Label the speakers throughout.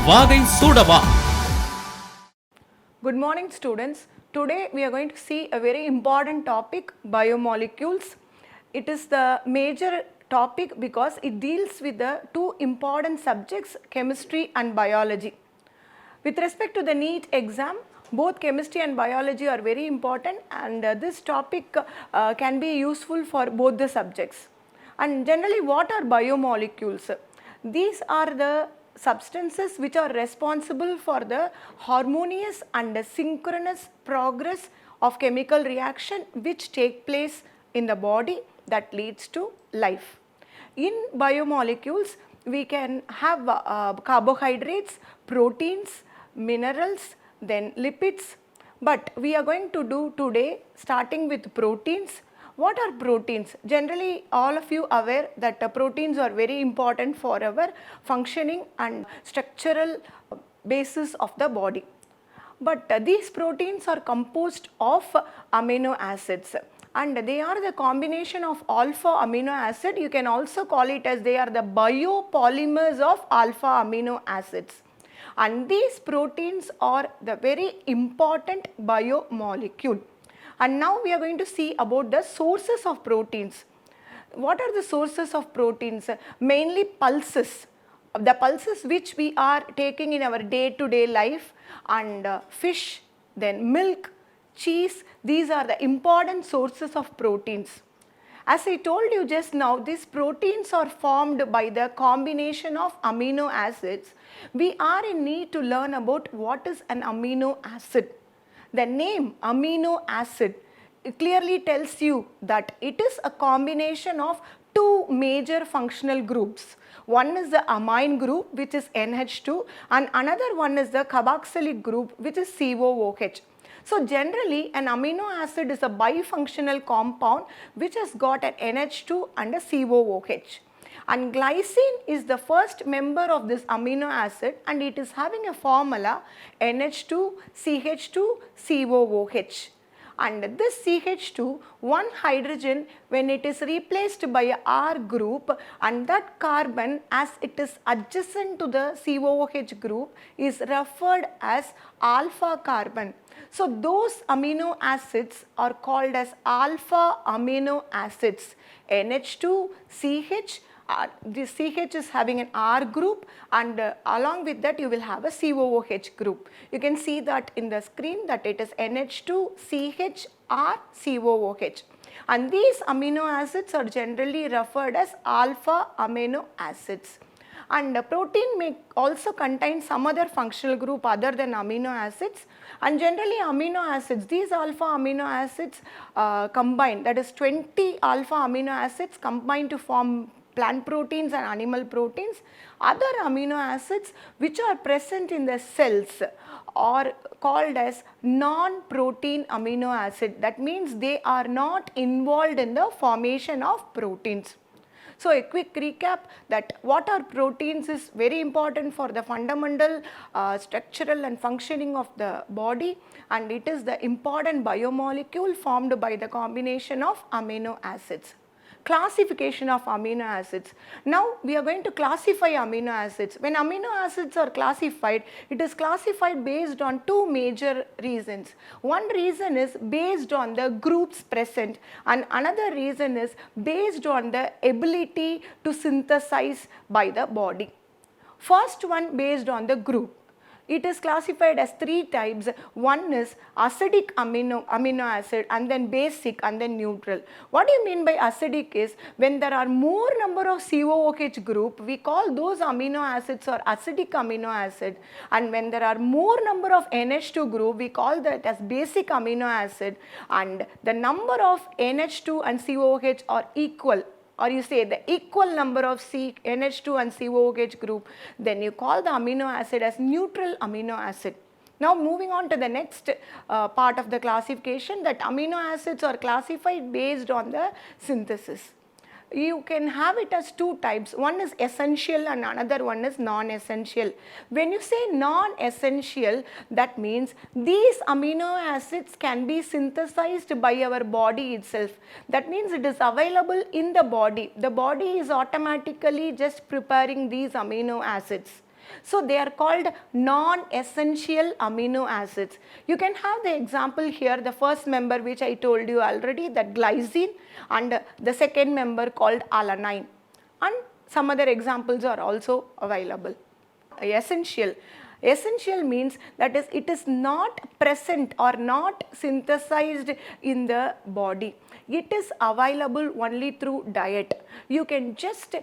Speaker 1: வாகை சூடவா.
Speaker 2: Good morning students. Today we are going to see a very important topic, biomolecules. It is the major topic because it deals with the two important subjects, chemistry and biology. With respect to the NEET exam, both chemistry and biology are very important, and this topic can be useful for both the subjects. And generally, what are biomolecules? These are the substances which are responsible for the harmonious and synchronous progress of chemical reaction which take place in the body that leads to life. In biomolecules, we can have carbohydrates, proteins, minerals, then lipids, but we are going to do today starting with proteins. What are proteins? Generally, all of you aware that proteins are very important for our functioning and structural basis of the body. But these proteins are composed of amino acids, and they are the combination of alpha amino acid. You can also call it as they are the biopolymers of alpha amino acids. And these proteins are the very important biomolecule. And now we are going to see about the sources of proteins. What are the sources of proteins? Mainly pulses. The pulses which we are taking in our day-to-day life, and fish, then milk, cheese, these are the important sources of proteins. As I told you just now, these proteins are formed by the combination of amino acids. We are in need to learn about what is an amino acid. The name amino acid clearly tells you that it is a combination of two major functional groups. One is the amine group, which is NH2, and another one is the carboxylic group, which is COOH. So generally, an amino acid is a bifunctional compound which has got an NH2 and a COOH. And glycine is the first member of this amino acid, and it is having a formula NH2 CH2 COOH. And this CH2, one hydrogen, when it is replaced by a R group, and that carbon as it is adjacent to the COOH group is referred as alpha carbon. So those amino acids are called as alpha amino acids. NH2 CH, this CH is having an R group, and along with that you will have a COOH group. You can see that in the screen that it is NH2 CH R COOH, and these amino acids are generally referred as alpha amino acids. And protein may also contain some other functional group other than amino acids, and generally amino acids, these alpha amino acids combine, that is 20 alpha amino acids combine to form plant proteins and animal proteins. Other amino acids which are present in the cells are called as non-protein amino acid. That means they are not involved in the formation of proteins. So a quick recap that what are proteins is very important for the fundamental structural and functioning of the body, and it is the important biomolecule formed by the combination of amino acids. Classification of amino acids. Now we are going to classify amino acids. When amino acids are classified, it is classified based on two major reasons. One reason is based on the groups present, and another reason is based on the ability to synthesize by the body. First one, based on the group. It is classified as three types. One is acidic amino acid, and then basic, and then neutral. What do you mean by acidic is when there are more number of COOH group, we call those amino acids or acidic amino acid, and when there are more number of NH2 group, we call that as basic amino acid, and the number of NH2 and COOH are equal, or you say the equal number of NH2 and COOH group, then you call the amino acid as neutral amino acid. Now moving on to the next part of the classification, that amino acids are classified based on the synthesis. You can have it as two types. One is essential and another one is non-essential. When you say non-essential, that means these amino acids can be synthesized by our body itself. That means it is available in the body. The body is automatically just preparing these amino acids. So they are called non-essential amino acids. You can have the example here, the first member which I told you already, that glycine, and the second member called alanine, and some other examples are also available. Essential. Essential means that is, it is not present or not synthesized in the body. It is available only through diet. You can just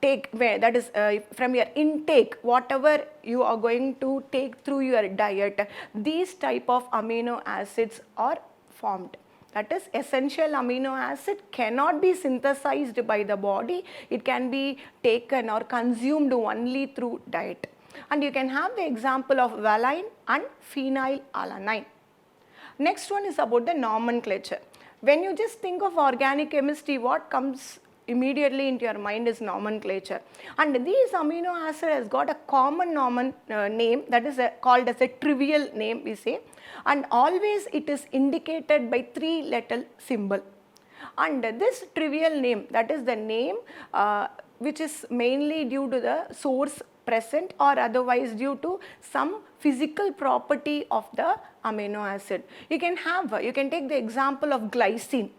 Speaker 2: take, that is from your intake, whatever you are going to take through your diet, these type of amino acids are formed. That is, essential amino acid cannot be synthesized by the body. It can be taken or consumed only through diet. And you can have the example of valine and phenylalanine. Next one is about the nomenclature. When you just think of organic chemistry, what comes immediately into your mind is nomenclature. And these amino acid has got a common name, that is called as a trivial name, we say. And always it is indicated by 3-letter symbol. And this trivial name, that is the name which is mainly due to the source present or otherwise due to some physical property of the amino acid. You can take the example of glycine.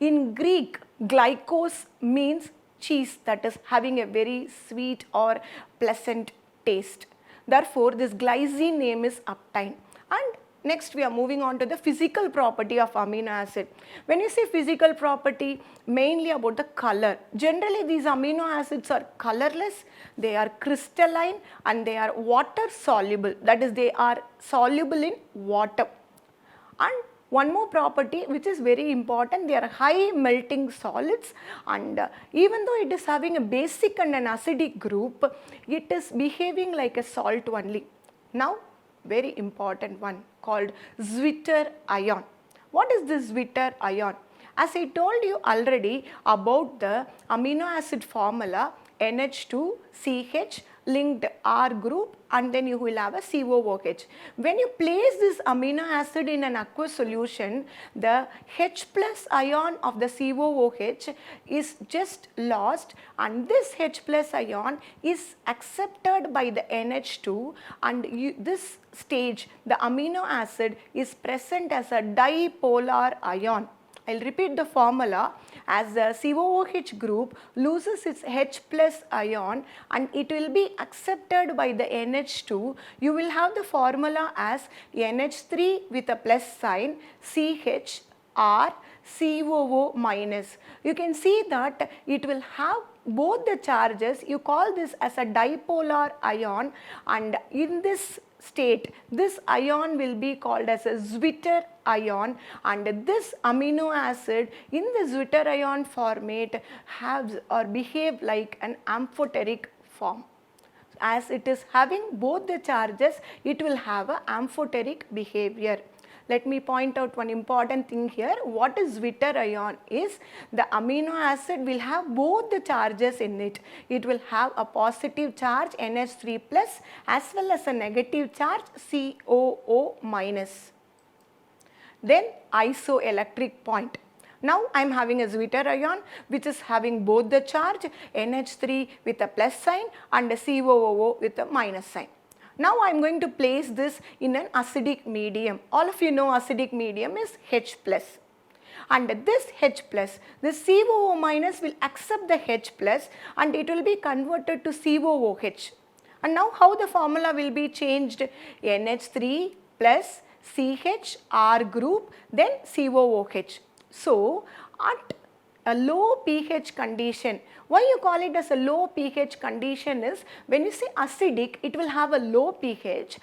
Speaker 2: In Greek, glycos means cheese, that is having a very sweet or pleasant taste. Therefore, this glycine name is obtained. And next we are moving on to the physical property of amino acid. When you say physical property, mainly about the color. Generally these amino acids are colorless, they are crystalline, and they are water soluble, that is they are soluble in water. And one more property which is very important, they are high melting solids, and even though it is having a basic and an acidic group, it is behaving like a salt only. Now very important one called Zwitter ion. What is this Zwitter ion? As I told you already about the amino acid formula, NH2CH linked R group, and then you will have a COOH. When you place this amino acid in an aqueous solution, the H plus ion of the COOH is just lost, and this H plus ion is accepted by the NH2, and this stage the amino acid is present as a dipolar ion. I will repeat the formula. As the COOH group loses its H plus ion and it will be accepted by the NH2, you will have the formula as NH3 with a plus sign, CH, R, COO minus. You can see that it will have both the charges. You call this as a dipolar ion, and in this state this ion will be called as a Zwitter ion, and this amino acid in the Zwitter ion format has or behave like an amphoteric form. As it is having both the charges, it will have a amphoteric behavior. Let me point out one important thing here. What is Zwitter ion is the amino acid will have both the charges in it. It will have a positive charge NH3 plus as well as a negative charge COO minus. Then isoelectric point. Now I am having a Zwitter ion which is having both the charge NH3 with a plus sign and a COO with a minus sign. Now I am going to place this in an acidic medium. All of you know acidic medium is H plus. And this H plus, this COO minus will accept the H plus and it will be converted to COOH. And now how the formula will be changed? NH3 plus CH R group, then COOH. So at a low pH condition, why you call it as a low pH condition is when you say acidic, it will have a low pH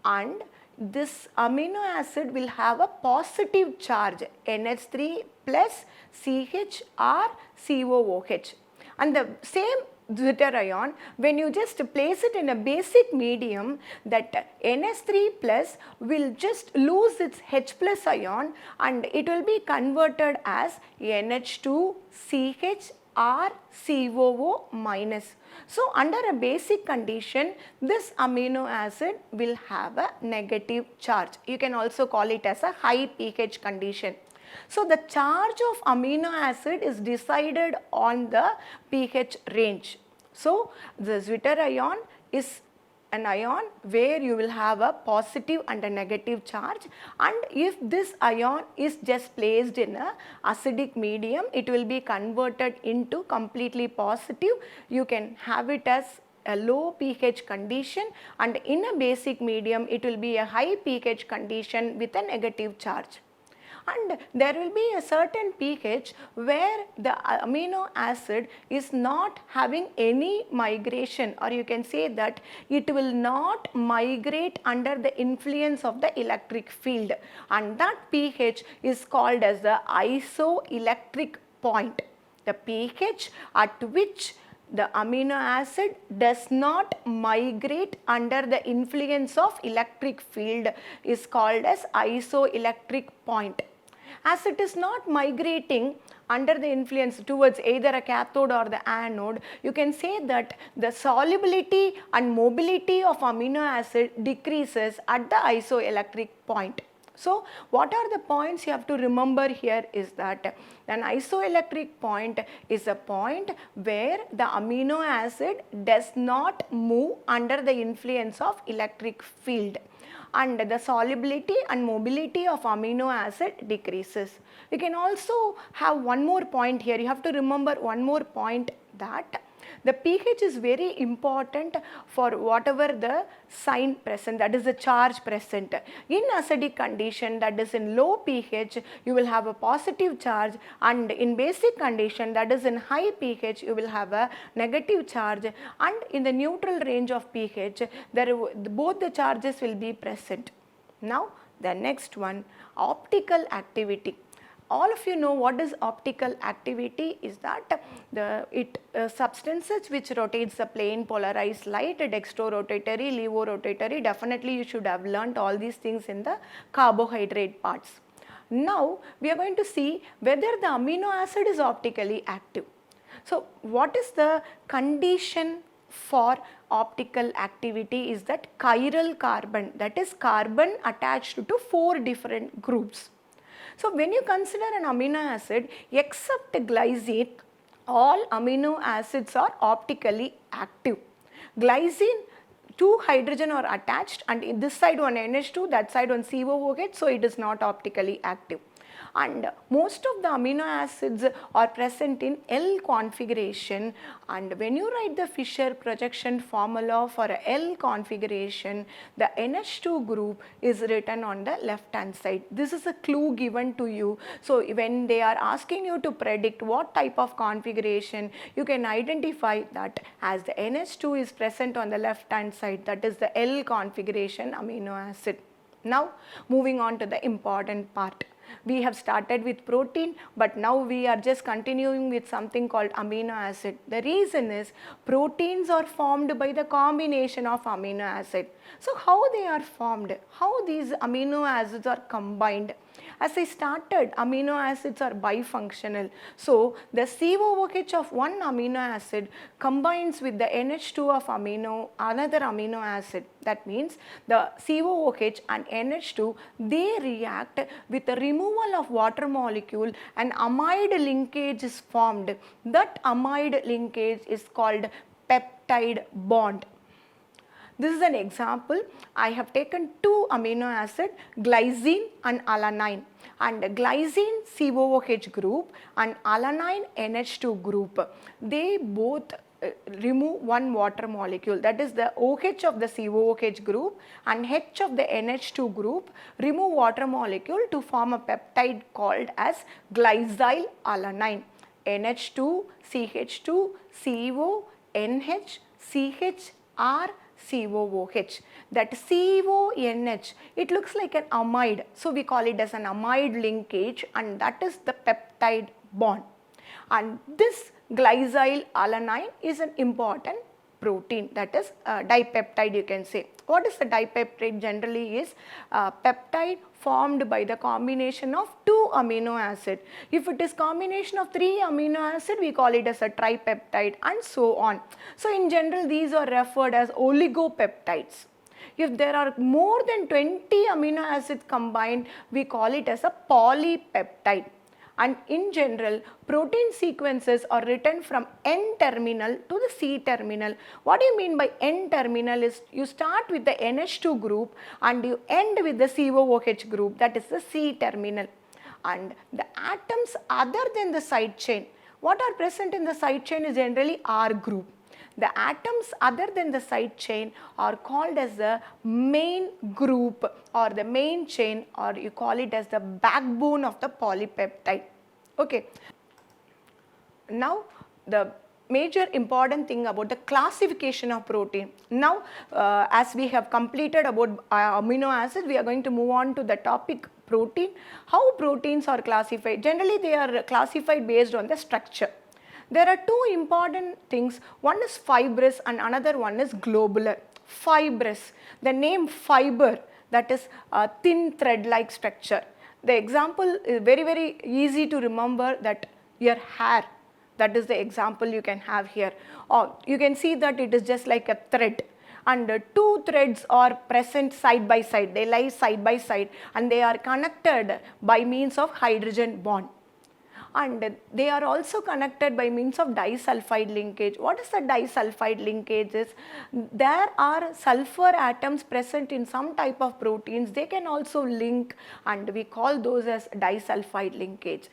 Speaker 2: and this amino acid will have a positive charge NH3 plus CHR COOH. And the same Zwitter ion, when you just place it in a basic medium, that NH3 plus will just lose its H plus ion and it will be converted as NH2 CHR COO minus. So under a basic condition, this amino acid will have a negative charge. You can also call it as a high pH condition. So the charge of amino acid is decided on the pH range. So the Zwitter ion is an ion where you will have a positive and a negative charge, and if this ion is just placed in a acidic medium, it will be converted into completely positive. You can have it as a low pH condition, and in a basic medium it will be a high pH condition with a negative charge. And there will be a certain pH where the amino acid is not having any migration, or you can say that it will not migrate under the influence of the electric field, and that pH is called as the isoelectric point. The pH at which the amino acid does not migrate under the influence of electric field is called as isoelectric point. As it is not migrating under the influence towards either a cathode or the anode, you can say that the solubility and mobility of amino acid decreases at the isoelectric point. So, what are the points you have to remember here is that an isoelectric point is a point where the amino acid does not move under the influence of electric field, and the solubility and mobility of amino acid decreases. You can also have one more point here. You have to remember one more point, that the pH is very important for whatever the sign present, that is the charge present. In acidic condition, that is in low pH, you will have a positive charge, and in basic condition, that is in high pH, you will have a negative charge, and in the neutral range of pH, both the charges will be present. Now the next one, optical activity. All of you know what is optical activity is that substances which rotates the plane, polarized light, dextrorotatory, levorotatory. Definitely you should have learnt all these things in the carbohydrate parts. Now we are going to see whether the amino acid is optically active. So what is the condition for optical activity is that chiral carbon, that is carbon attached to 4 different groups. So when you consider an amino acid, except glycine, all amino acids are optically active. Glycine, 2 hydrogen are attached, and in this side one NH2, that side one COOH, so it is not optically active. And most of the amino acids are present in L configuration, and when you write the Fischer projection formula for a L configuration, the NH2 group is written on the left hand side. This is a clue given to you. So when they are asking you to predict what type of configuration, you can identify that as the NH2 is present on the left hand side, that is the L configuration amino acid. Now moving on to the important part. We have started with protein, but now we are just continuing with something called amino acid. The reason is proteins are formed by the combination of amino acid. So how they are formed? How these amino acids are combined? As I started, amino acids are bifunctional. So the COOH of one amino acid combines with the NH2 of another amino acid. That means the COOH and NH2, they react with the removal of water molecule, and amide linkage is formed. That amide linkage is called peptide bond. This is an example. I have taken 2 amino acid, glycine and alanine, and glycine COOH group and alanine NH2 group. They both remove one water molecule, that is the OH of the COOH group and H of the NH2 group remove water molecule to form a peptide called as glycyl alanine. NH2, CH2, CO, NH, CH, R, COOH. That CONH, it looks like an amide, so we call it as an amide linkage, and that is the peptide bond. And this glycyl alanine is an important protein, that is dipeptide, you can say. What is the dipeptide? Generally is peptide formed by the combination of 2 amino acid. If it is combination of 3 amino acid, we call it as a tripeptide, and so on. So in general, these are referred as oligopeptides. If there are more than 20 amino acids combined, we call it as a polypeptide. and in general protein sequences are written from N terminal to the C terminal. What do you mean by N terminal is you start with the NH2 group and you end with the COOH group, that is the C terminal. And the atoms other than the side chain, what are present in the side chain is generally R group. The atoms other than the side chain are called as the main group or the main chain, or you call it as the backbone of the polypeptide. Okay. Now the major important thing about the classification of protein. Now as we have completed about amino acids, we are going to move on to the topic protein. How proteins are classified? Generally they are classified based on the structure. There are two important things, one is fibrous and another one is globular. Fibrous, the name fiber, that is a thin thread like structure. The example is very easy to remember, that your hair, that is the example you can have here, or you can see that it is just like a thread, and two threads are present side by side, they lie side by side and they are connected by means of hydrogen bond. And they are also connected by means of disulfide linkage. What is the disulfide linkage is, there are sulfur atoms present in some type of proteins, they can also link and we call those as disulfide linkage.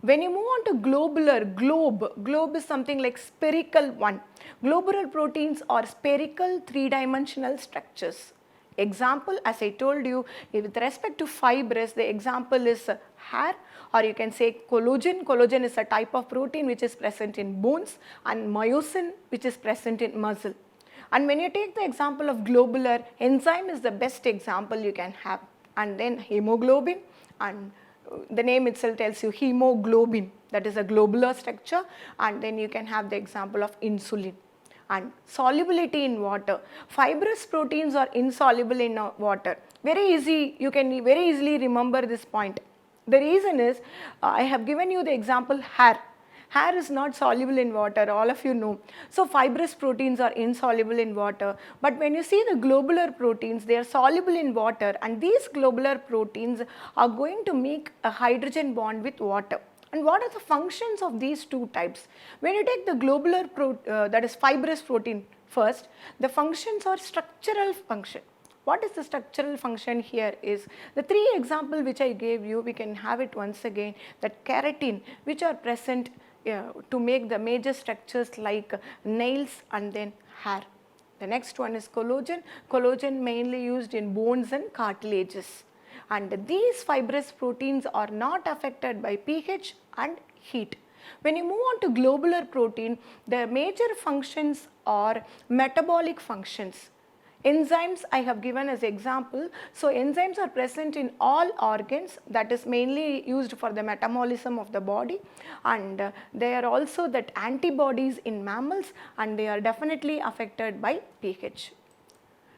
Speaker 2: When you move on to globular, globe is something like spherical one. Globular proteins are spherical three-dimensional structures. Example, as I told you, with respect to fibrous, the example is hair, or you can say collagen. Collagen is a type of protein which is present in bones, and myosin which is present in muscle. And when you take the example of globular, enzyme is the best example you can have, and then hemoglobin, and the name itself tells you hemoglobin, that is a globular structure, and then you can have the example of insulin. And solubility in water, fibrous proteins are insoluble in water. Very easy, you can very easily remember this point. The reason is, I have given you the example hair. Hair is not soluble in water, all of you know. So fibrous proteins are insoluble in water. But when you see the globular proteins, they are soluble in water, and these globular proteins are going to make a hydrogen bond with water. And what are the functions of these two types? When you take the globular, that is fibrous protein first, the functions are structural function. What is the structural function here is, the three example which I gave you, we can have it once again, that keratin which are present to make the major structures like nails and then hair. The next one is collagen. Collagen mainly used in bones and cartilages. And these fibrous proteins are not affected by pH and heat. When you move on to globular protein, the major functions are metabolic functions. Enzymes I have given as example. So enzymes are present in all organs, that is mainly used for the metabolism of the body, and they are also that antibodies in mammals, and they are definitely affected by pH.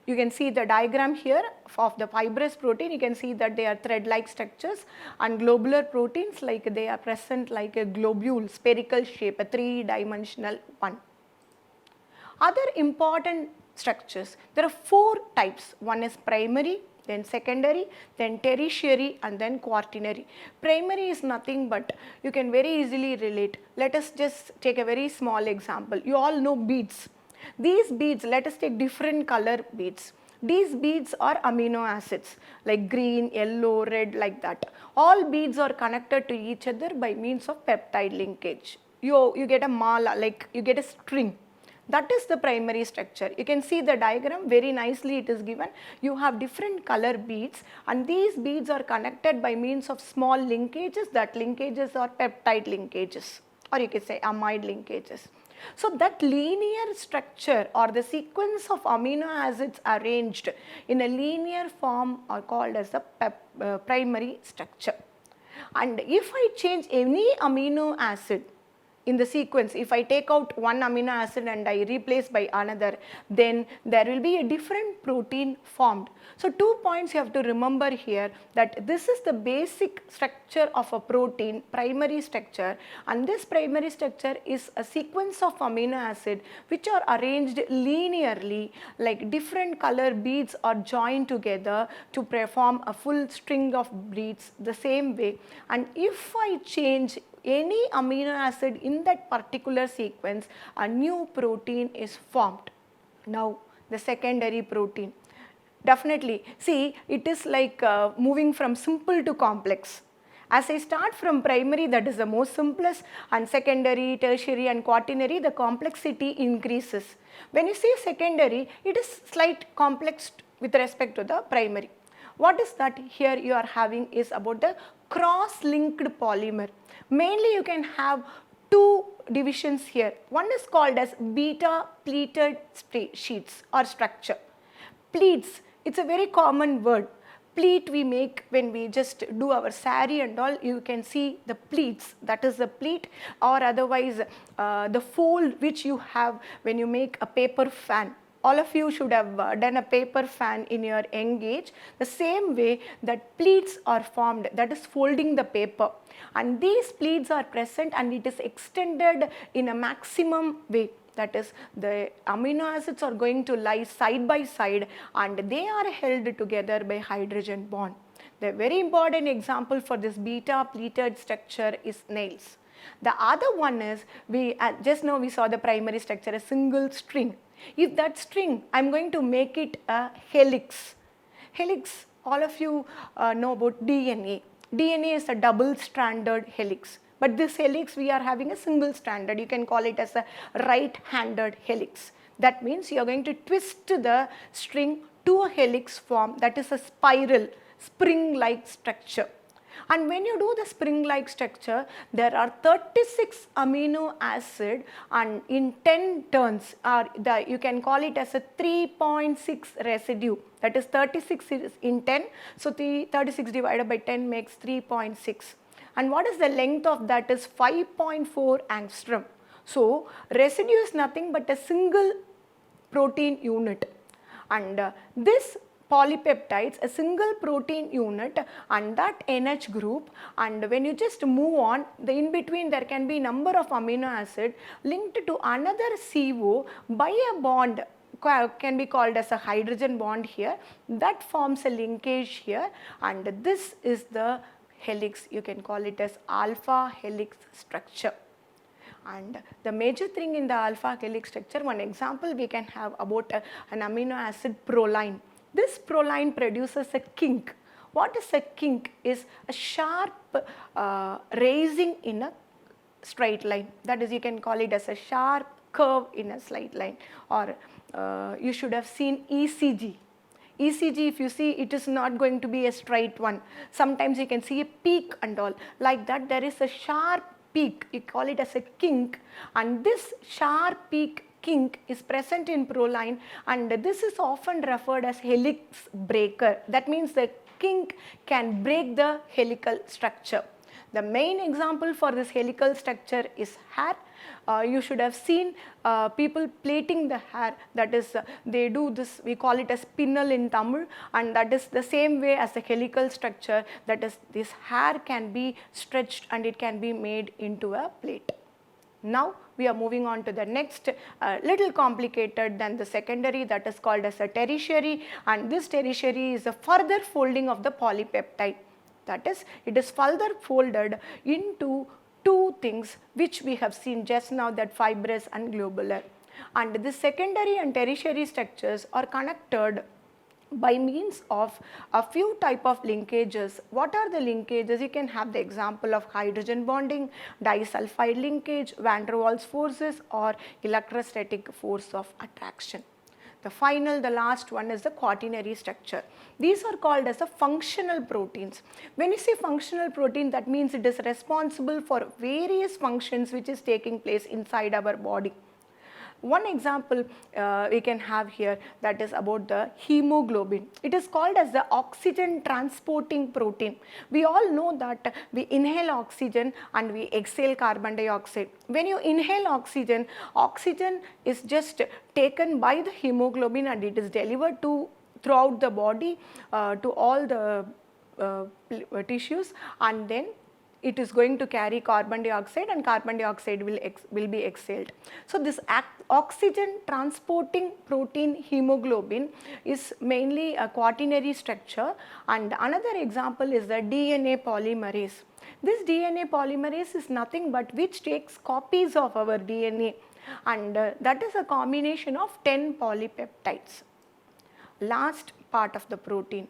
Speaker 2: You can see the diagram here of the fibrous protein, you can see that they are thread-like structures, and globular proteins, like they are present like a globule, spherical shape, a three-dimensional one. Other important structures, there are four types. One is primary, then secondary, then tertiary, and then quaternary. Primary is nothing but, you can very easily relate. Let us just take a very small example. You all know beads. These beads, let us take different color beads. These beads are amino acids like green, yellow, red, like that. All beads are connected to each other by means of peptide linkage. You get a mala, like you get a string. That is the primary structure. You can see the diagram, very nicely it is given. You have different color beads, and these beads are connected by means of small linkages. That linkages are peptide linkages, or you can say amide linkages. So that linear structure or the sequence of amino acids arranged in a linear form are called as the primary structure. And if I change any amino acid, in the sequence, if I take out one amino acid and I replace by another, then there will be a different protein formed. So 2 points you have to remember here, that this is the basic structure of a protein, primary structure, and this primary structure is a sequence of amino acid which are arranged linearly, like different color beads are joined together to perform a full string of beads the same way. And if I change any amino acid in that particular sequence, a new protein is formed. Now the secondary protein, definitely, see, it is like moving from simple to complex. As I start from primary, that is the most simplest, and secondary, tertiary and quaternary, the complexity increases. When you say secondary, it is slight complex with respect to the primary. What is that here you are having is about the cross-linked polymer. Mainly you can have two divisions here. One is called as beta pleated sheets or structure. Pleats, it's a very common word. Pleat we make when we just do our saree and all, you can see the pleats, that is the pleat, or otherwise the fold which you have when you make a paper fan. All of you should have done a paper fan in your young age. The same way that pleats are formed, that is folding the paper, and these pleats are present and it is extended in a maximum way. That is, the amino acids are going to lie side by side and they are held together by hydrogen bond. The very important example for this beta pleated structure is nails. The other one is, just now we saw the primary structure, a single string. If that string, I am going to make it a helix. Helix, all of you know about DNA. DNA is a double-stranded helix. But this helix, we are having a single stranded. You can call it as a right-handed helix. That means you are going to twist the string to a helix form, that is a spiral, spring-like structure. And when you do the spring-like structure, there are 36 amino acid and in 10 turns, you can call it as a 3.6 residue. That is 36 is in 10, so 36 divided by 10 makes 3.6. And what is the length of that is 5.4 angstrom. So residue is nothing but a single protein unit. And this polypeptides, a single protein unit and that NH group, and when you just move on, the in between there can be number of amino acid linked to another CO by a bond, can be called as a hydrogen bond here, that forms a linkage here, and this is the helix, you can call it as alpha helix structure. And the major thing in the alpha helix structure, one example we can have about an amino acid proline. This proline produces a kink. What is a kink? Is a sharp raising in a straight line. That is, you can call it as a sharp curve in a straight line. Or you should have seen ECG. ECG, if you see, it is not going to be a straight one. Sometimes you can see a peak and all. Like that, there is a sharp peak. You call it as a kink. And this sharp peak kink is present in proline, and this is often referred as helix breaker. That means the kink can break the helical structure. The main example for this helical structure is hair. You should have seen people plaiting the hair, that is they do this, we call it as pinnal in Tamil, and that is the same way as the helical structure, that is this hair can be stretched and it can be made into a plate. Now we are moving on to the next, little complicated than the secondary, that is called as a tertiary, and this tertiary is a further folding of the polypeptide. That is, it is further folded into two things which we have seen just now, that fibrous and globular. And the secondary and tertiary structures are connected by means of a few type of linkages. What are the linkages? You can have the example of hydrogen bonding, disulfide linkage, van der Waals forces, or electrostatic force of attraction. The last one is the quaternary structure. These are called as the functional proteins. When you say functional protein, that means it is responsible for various functions which is taking place inside our body. One example we can have here, that is about the hemoglobin. It is called as the oxygen transporting protein. We all know that we inhale oxygen and we exhale carbon dioxide. When you inhale oxygen, oxygen is just taken by the hemoglobin and it is delivered throughout the body to all the tissues, and then it is going to carry carbon dioxide and carbon dioxide will be exhaled. So this oxygen transporting protein hemoglobin is mainly a quaternary structure, and another example is the DNA polymerase. This DNA polymerase is nothing but which takes copies of our DNA, and that is a combination of 10 polypeptides. Last part of the protein.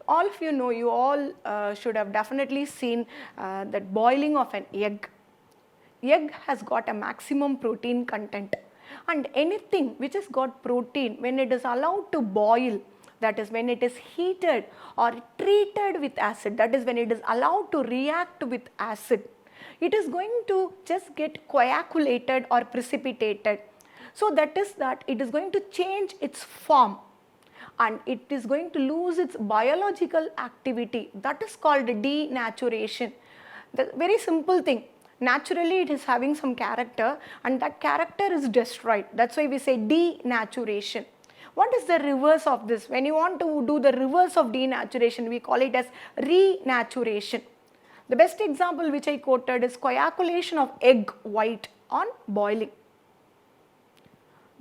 Speaker 2: All of you know, you all should have definitely seen that boiling of an egg. Egg has got a maximum protein content, and anything which has got protein, when it is allowed to boil, that is when it is heated or treated with acid, that is when it is allowed to react with acid, it is going to just get coagulated or precipitated. So that is that it is going to change its form and it is going to lose its biological activity. That is called denaturation. The very simple thing. Naturally it is having some character and that character is destroyed. That's why we say denaturation. What is the reverse of this? When you want to do the reverse of denaturation, we call it as renaturation. The best example which I quoted is coagulation of egg white on boiling.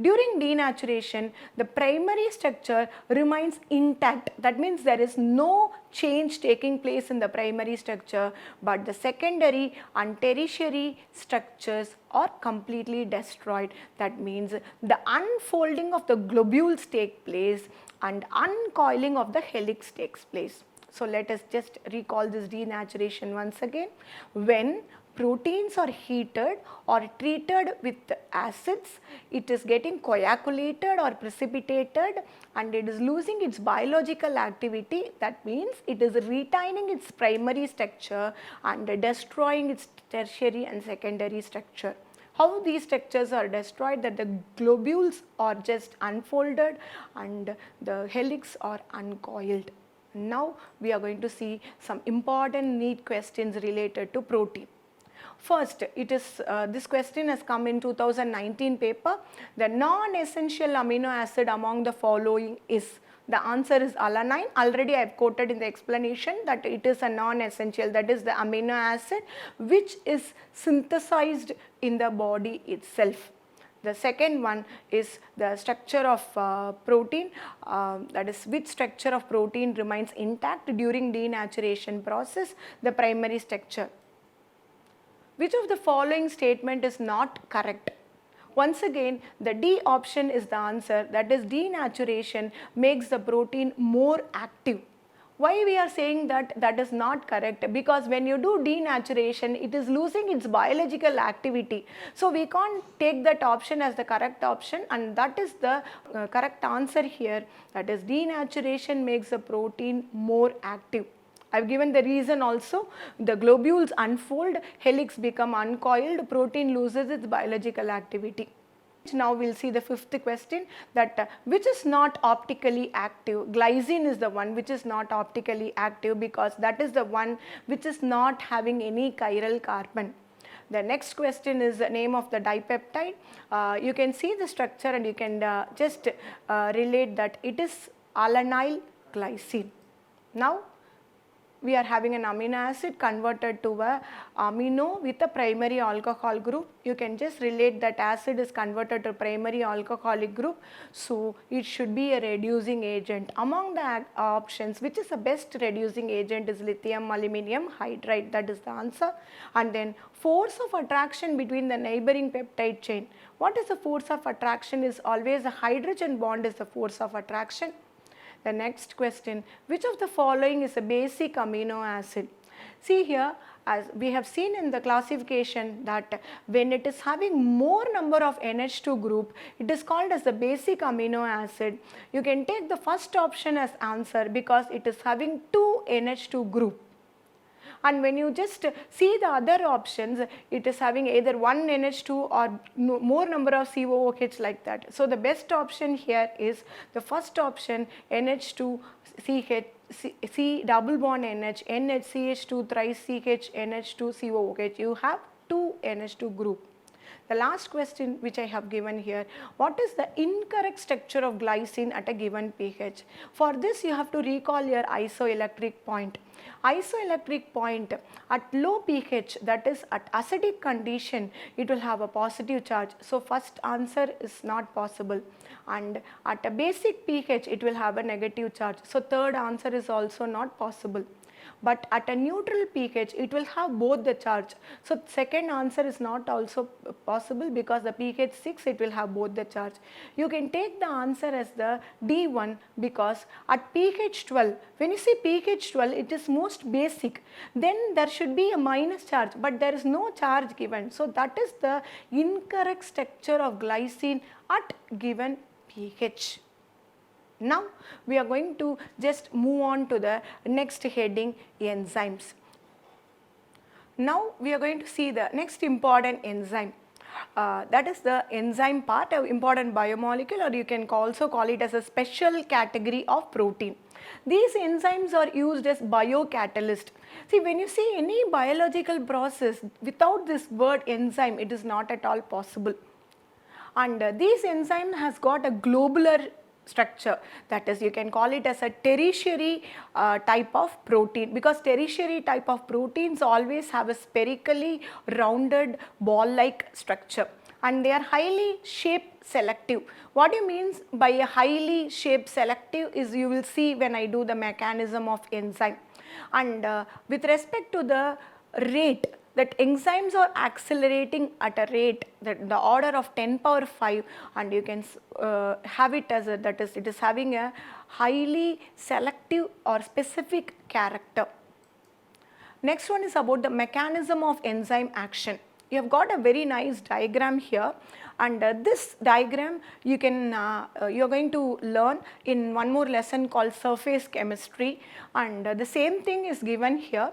Speaker 2: During denaturation, the primary structure remains intact. That means there is no change taking place in the primary structure, but the secondary and tertiary structures are completely destroyed. That means the unfolding of the globules take place and uncoiling of the helix takes place. So let us just recall this denaturation once again. When proteins are heated or treated with acids, it is getting coagulated or precipitated and it is losing its biological activity. That means it is retaining its primary structure and destroying its tertiary and secondary structure. How these structures are destroyed? That the globules are just unfolded and the helix are uncoiled. Now we are going to see some important NEET questions related to protein. First, it is this question has come in 2019 paper. The non-essential amino acid among the following is. The answer is alanine. Already I have quoted in the explanation that it is a non-essential, that is the amino acid which is synthesized in the body itself. The second one is the structure of protein, that is which structure of protein remains intact during denaturation process, the primary structure. Which of the following statement is not correct? Once again, the D option is the answer, that is denaturation makes the protein more active. Why we are saying that that is not correct? Because when you do denaturation, it is losing its biological activity. So we can't take that option as the correct option, and that is the correct answer here. That is denaturation makes the protein more active. I have given the reason also. The globules unfold, helix become uncoiled, protein loses its biological activity. Now we will see the fifth question, that which is not optically active. Glycine is the one which is not optically active because that is the one which is not having any chiral carbon. The next question is the name of the dipeptide. You can see the structure and you can just relate that it is alanyl glycine. Now we are having an amino acid converted to a amino with a primary alcohol group. You can just relate that acid is converted to primary alcoholic group. So it should be a reducing agent. Among the options, which is the best reducing agent is lithium aluminum hydride. That is the answer. And then force of attraction between the neighboring peptide chain. What is the force of attraction? Is always a hydrogen bond is the force of attraction. The next question, which of the following is a basic amino acid? See here, as we have seen in the classification, that when it is having more number of NH2 group, it is called as the basic amino acid. You can take the first option as answer because it is having 2 NH2 group. And when you just see the other options, it is having either one NH2 or more number of COOH like that. So the best option here is the first option, NH2 CH C double bond NH, NHCH2 thrice CH NH2 COOH. You have 2 NH2 group. The last question which I have given here, what is the incorrect structure of glycine at a given pH? For this you have to recall your isoelectric point. Isoelectric point at low pH, that is at acidic condition, it will have a positive charge. So first answer is not possible. And at a basic pH it will have a negative charge. So third answer is also not possible. But at a neutral pH it will have both the charge. So second answer is not also possible because the pH 6 it will have both the charge. You can take the answer as the D1 because at pH 12, when you see pH 12 it is most basic, then there should be a minus charge, but there is no charge given. So that is the incorrect structure of glycine at given pH. Now we are going to just move on to the next heading, enzymes. Now we are going to see the next important enzyme. That is the enzyme part, of important biomolecule, or you can also call it as a special category of protein. These enzymes are used as biocatalyst. See, when you see any biological process without this word enzyme, it is not at all possible. And this enzyme has got a globular structure, that is you can call it as a tertiary type of protein, because tertiary type of proteins always have a spherically rounded ball like structure and they are highly shape selective. What do you mean by a highly shape selective is you will see when I do the mechanism of enzyme. And with respect to the rate, that enzymes are accelerating at a rate that the order of 10 power 5, and you can have it as a, that is it is having a highly selective or specific character. Next one is about the mechanism of enzyme action. You have got a very nice diagram here, and this diagram you can you are going to learn in one more lesson called surface chemistry, and the same thing is given here.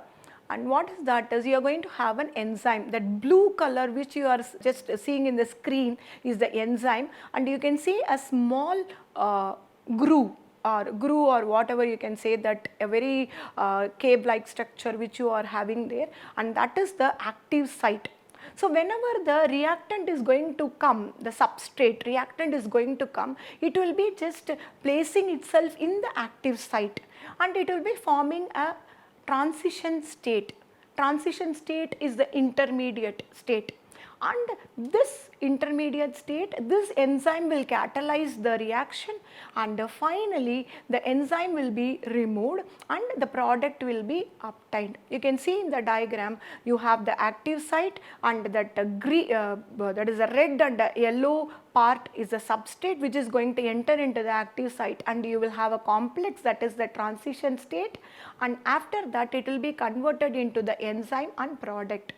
Speaker 2: And what is that is you are going to have an enzyme. That blue color which you are just seeing in the screen is the enzyme, and you can see a small groove or whatever you can say, that a very cave like structure which you are having there, and that is the active site. So whenever the reactant is going to come, the substrate reactant is going to come, it will be just placing itself in the active site and it will be forming a transition state. Transition state is the intermediate state, and this intermediate state, this enzyme will catalyze the reaction, and finally the enzyme will be removed and the product will be obtained. You can see in the diagram you have the active site, and that that is a red and a yellow part is the substrate which is going to enter into the active site, and you will have a complex, that is the transition state, and after that it will be converted into the enzyme and product.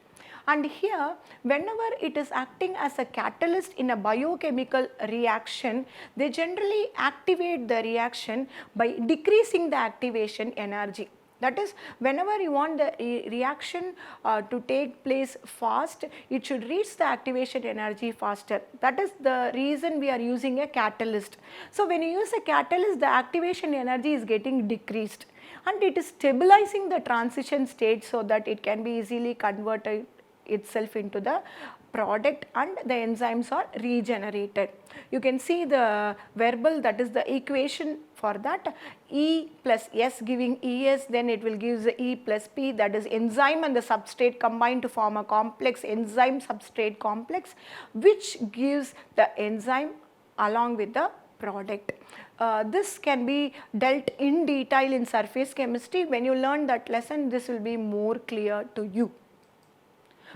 Speaker 2: And here whenever it is acting as a catalyst in a biochemical reaction, they generally activate the reaction by decreasing the activation energy. That is, whenever you want the reaction to take place fast, it should reach the activation energy faster. That is the reason we are using a catalyst. So when you use a catalyst, the activation energy is getting decreased and it is stabilizing the transition state so that it can be easily converted itself into the product and the enzymes are regenerated. You can see the verbal, that is the equation for that, E plus S giving ES, then it will give the E plus P, that is enzyme and the substrate combined to form a complex, enzyme substrate complex, which gives the enzyme along with the product. This can be dealt in detail in surface chemistry. When you learn that lesson, this will be more clear to you.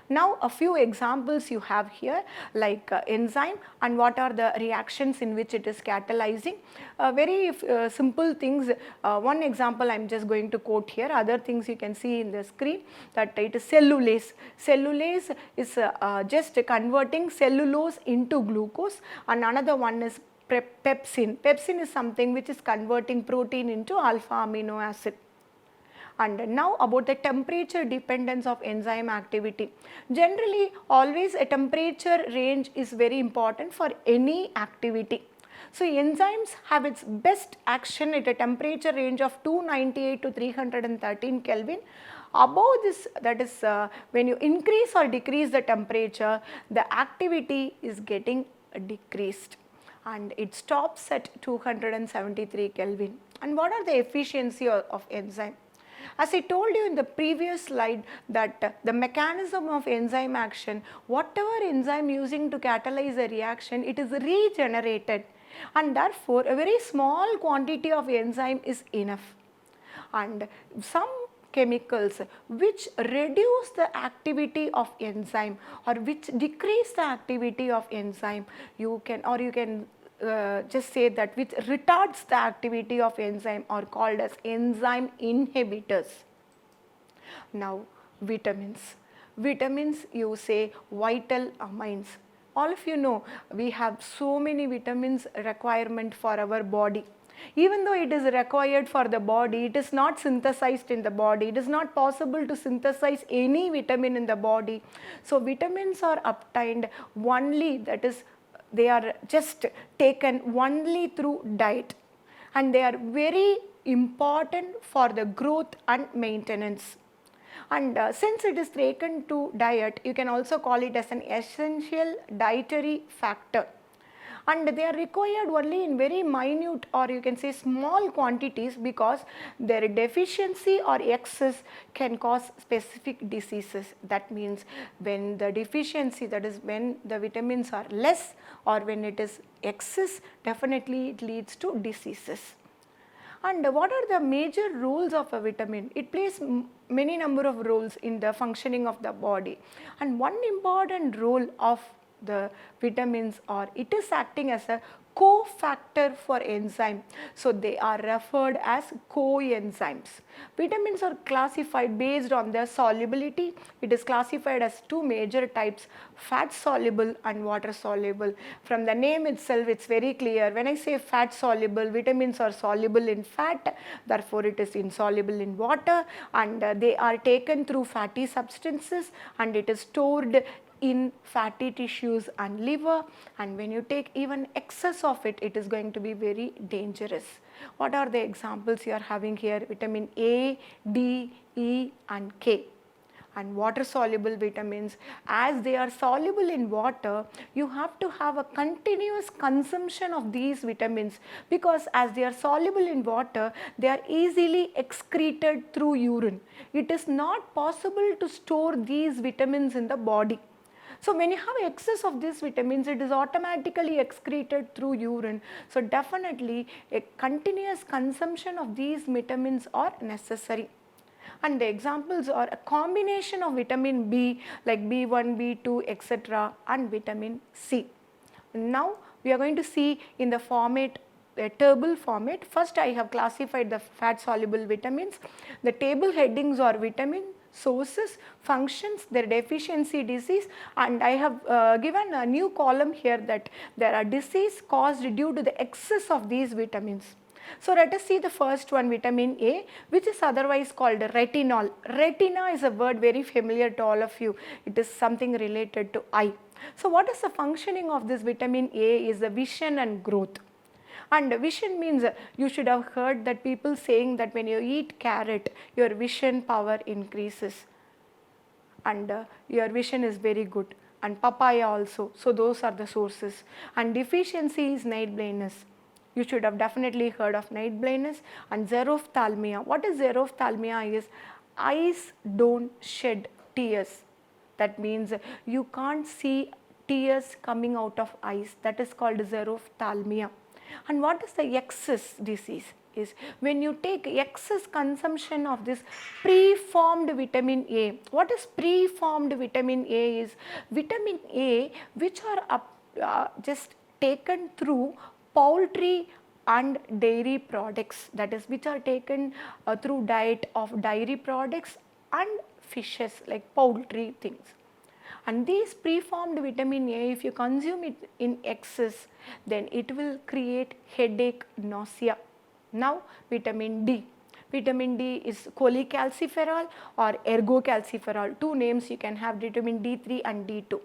Speaker 2: Now a few examples you have here, like enzyme and what are the reactions in which it is catalyzing. Very simple things. One example I am just going to quote here, other things you can see in the screen, that it is cellulase. Cellulase is just converting cellulose into glucose, and another one is pepsin. Pepsin is something which is converting protein into alpha amino acid. And now about the temperature dependence of enzyme activity. Generally, always a temperature range is very important for any activity. So enzymes have its best action at a temperature range of 298 to 313 Kelvin. Above this, that is when you increase or decrease the temperature, the activity is getting decreased and it stops at 273 Kelvin. And what are the efficiency of enzyme? As I told you in the previous slide that the mechanism of enzyme action, whatever enzyme using to catalyze a reaction, it is regenerated, and therefore a very small quantity of enzyme is enough. And some chemicals which reduce the activity of enzyme or which decrease the activity of enzyme, you can just say that which retards the activity of enzyme are called as enzyme inhibitors. Now vitamins. Vitamins, you say vital amines. All of you know we have so many vitamins requirement for our body. Even though it is required for the body, it is not synthesized in the body. It is not possible to synthesize any vitamin in the body. So vitamins are obtained only, that is, they are just taken only through diet, and they are very important for the growth and maintenance. And since it is taken to diet, you can also call it as an essential dietary factor. And they are required only in very minute or you can say small quantities, because their deficiency or excess can cause specific diseases. That means when the deficiency, that is when the vitamins are less or when it is excess, definitely it leads to diseases. And what are the major roles of a vitamin? It plays many number of roles in the functioning of the body, and one important role of the vitamins are it is acting as a cofactor for enzyme. So they are referred as coenzymes. Vitamins are classified based on their solubility. It is classified as two major types, fat soluble and water soluble. From the name itself, it's very clear. When I say fat soluble, vitamins are soluble in fat, therefore it is insoluble in water, and they are taken through fatty substances, and it is stored in fatty tissues and liver, and when you take even excess of it, it is going to be very dangerous. What are the examples you are having here? Vitamin A, D, E and K. And water soluble vitamins, as they are soluble in water, you have to have a continuous consumption of these vitamins, because as they are soluble in water, they are easily excreted through urine. It is not possible to store these vitamins in the body. So when you have excess of these vitamins, it is automatically excreted through urine. So definitely a continuous consumption of these vitamins are necessary. And the examples are a combination of vitamin B like B1, B2, etc. and vitamin C. Now we are going to see in the format, a table format. First I have classified the fat soluble vitamins. The table headings are vitamin, sources, functions, their deficiency, disease, and I have given a new column here that there are disease caused due to the excess of these vitamins. So let us see the first one, vitamin A, which is otherwise called retinol. Retina is a word very familiar to all of you. It is something related to eye. So what is the functioning of this vitamin A is the vision and growth. And vision means, you should have heard that people saying that when you eat carrot, your vision power increases, and your vision is very good, and papaya also. So those are the sources. And deficiency is night blindness. You should have definitely heard of night blindness. And xerophthalmia. What is xerophthalmia? Is eyes don't shed tears. That means you can't see tears coming out of eyes. That is called xerophthalmia. And what is the excess disease? Is when you take excess consumption of this preformed vitamin A. What is preformed vitamin A? Is vitamin A which are just taken through poultry and dairy products, that is which are taken through diet of dairy products and fishes like poultry things. And these preformed vitamin A, if you consume it in excess, then it will create headache, nausea. Now vitamin D. Vitamin D is cholecalciferol or ergocalciferol. Two names you can have, vitamin D3 and D2.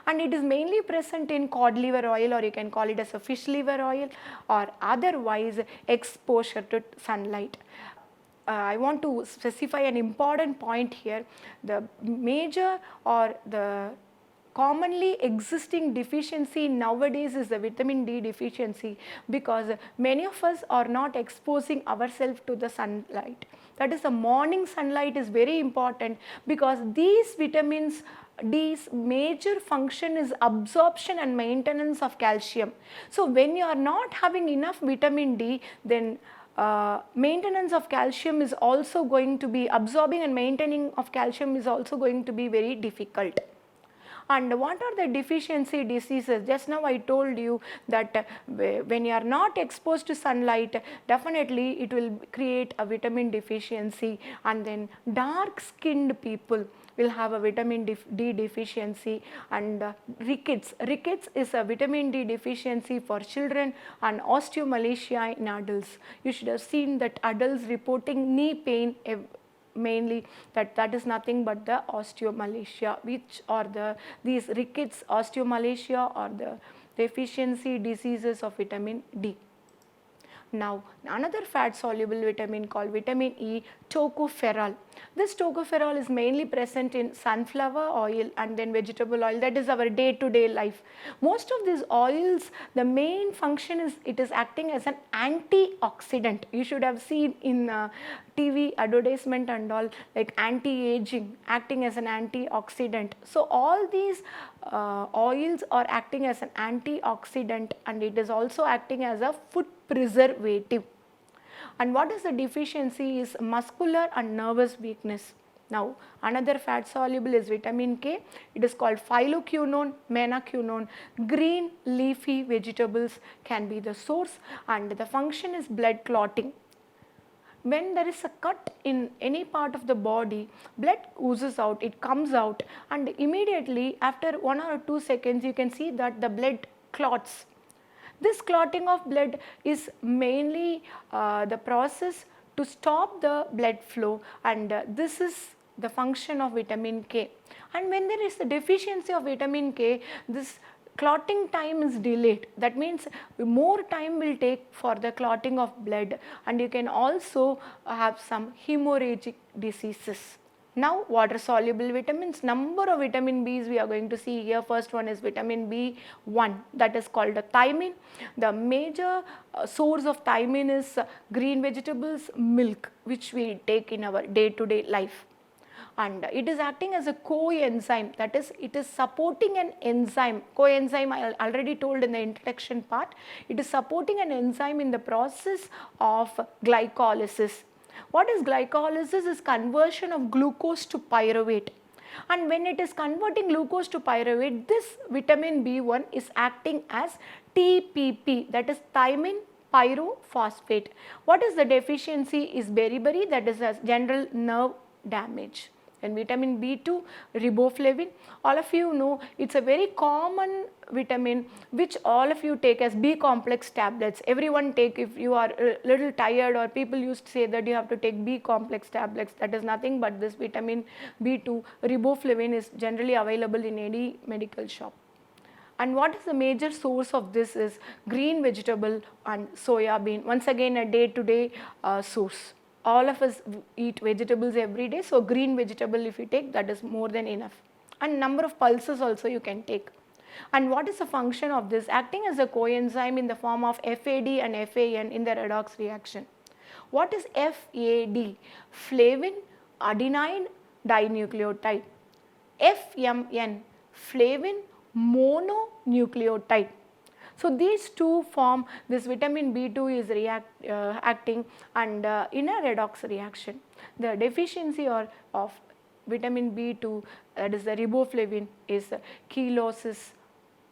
Speaker 2: And it is mainly present in cod liver oil, or you can call it as a fish liver oil, or otherwise exposure to sunlight. I want to specify an important point here. The major or the commonly existing deficiency nowadays is the vitamin D deficiency, because many of us are not exposing ourselves to the sunlight. That is, the morning sunlight is very important, because these vitamins D's major function is absorption and maintenance of calcium. So when you are not having enough vitamin D, then maintenance of calcium is also going to be, absorbing and maintaining of calcium is also going to be very difficult. And what are the deficiency diseases? Just now I told you that when you are not exposed to sunlight, definitely it will create a vitamin deficiency, and then dark skinned people will have a vitamin D deficiency, and rickets. Rickets is a vitamin D deficiency for children, and osteomalacia in adults. You should have seen that adults reporting knee pain mainly, that is nothing but the osteomalacia, which are these rickets, osteomalacia, or the deficiency diseases of vitamin D. Now, another fat soluble vitamin called vitamin E, tocopherol. This tocopherol is mainly present in sunflower oil and then vegetable oil. That is our day-to-day life. Most of these oils, the main function is it is acting as an antioxidant. You should have seen in TV advertisement and all, like anti-aging, acting as an antioxidant. So all these oils are acting as an antioxidant, and it is also acting as a food preservative. And what is the deficiency is muscular and nervous weakness. Now, another fat soluble is vitamin K. It is called phyloquinone, menaquinone. Green leafy vegetables can be the source, and the function is blood clotting. When there is a cut in any part of the body, blood oozes out, it comes out, and immediately after 1 or 2 seconds you can see that the blood clots. This clotting of blood is mainly the process to stop the blood flow, and this is the function of vitamin K. And when there is a deficiency of vitamin K, this clotting time is delayed. That means more time will take for the clotting of blood, and you can also have some hemorrhagic diseases. Now, water soluble vitamins, number of vitamin B's we are going to see here. First one is vitamin B1, that is called a thiamine. The major source of thiamine is green vegetables, milk, which we take in our day-to-day life. And it is acting as a coenzyme, that is, it is supporting an enzyme. Coenzyme I already told in the introduction part. It is supporting an enzyme in the process of glycolysis. What is glycolysis? Is conversion of glucose to pyruvate. And when it is converting glucose to pyruvate, this vitamin B1 is acting as TPP, that is thiamine pyrophosphate. What is the deficiency? Is beriberi, that is a general nerve damage. And vitamin B2, riboflavin, all of you know it's a very common vitamin which all of you take as B complex tablets. Everyone take, if you are a little tired, or people used to say that you have to take B complex tablets. That is nothing but this vitamin B2, riboflavin, is generally available in any medical shop. And what is the major source of this is green vegetable and soya bean. Once again, a day-to-day source. All of us eat vegetables every day, so green vegetable if you take, that is more than enough. And number of pulses also you can take. And what is the function of this? Acting as a coenzyme in the form of FAD and FAN in the redox reaction. What is FAD? Flavin adenine dinucleotide. FMN, flavin mononucleotide. So these two form this vitamin B2 is acting, and in a redox reaction, the deficiency of vitamin B2, that is the riboflavin, is chelosis.